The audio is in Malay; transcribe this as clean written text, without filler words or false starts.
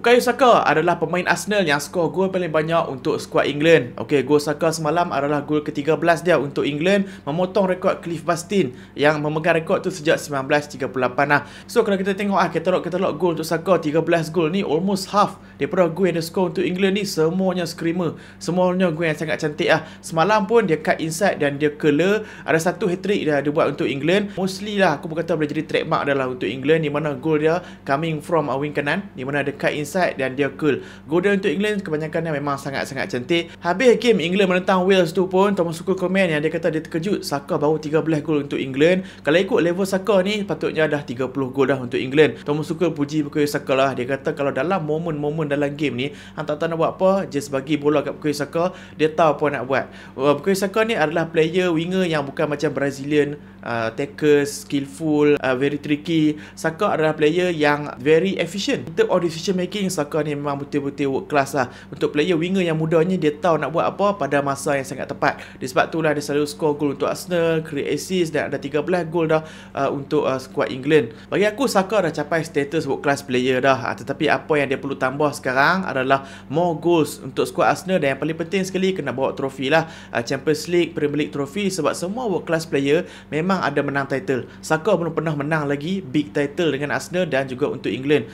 Bukayo Saka adalah pemain Arsenal yang skor gol paling banyak untuk skuad England. Okey, gol Saka semalam adalah gol ke-13 dia untuk England, memotong rekod Cliff Bustin yang memegang rekod tu sejak 1938 lah. So kalau kita tengok katalog gol untuk Saka, 13 gol ni almost half daripada gol yang dia skor untuk England ni semuanya screamer. Semuanya gol yang sangat cantik lah. Semalam pun dia cut inside dan dia curler. Ada satu hat-trick dia buat untuk England. Mostly lah aku berkata boleh jadi trademark adalah untuk England, di mana gol dia coming from wing kanan, di mana dia cut inside dan dia curl. Gol dia untuk England kebanyakannya memang sangat-sangat cantik. Habis game England menentang Wales tu pun, Thomas Tuchel komen yang dia kata dia terkejut Saka baru 13 gol untuk England. Kalau ikut level Saka ni patutnya dah 30 gol dah untuk England. Thomas Tuchel puji Bukayo Saka lah. Dia kata kalau dalam momen-momen dalam game ni hang tak tahu nak buat apa, just bagi bola kat Bukayo Saka, dia tahu apa nak buat. Bukayo Saka ni adalah player winger yang bukan macam Brazilian tackle, skillful, very tricky. Saka adalah player yang very efficient. In terms of decision making, Saka ni memang betul-betul world class lah. Untuk player winger yang muda ni, dia tahu nak buat apa pada masa yang sangat tepat. Sebab itulah dia selalu score gol untuk Arsenal, create assist dan ada 13 gol dah untuk skuad England. Bagi aku, Saka dah capai status world class player dah. Tetapi apa yang dia perlu tambah sekarang adalah more goals untuk skuad Arsenal, dan yang paling penting sekali kena bawa trofi lah, Champions League, Premier League trofi, sebab semua world class player memang ada menang title. Saka belum pernah menang lagi big title dengan Arsenal dan juga untuk England.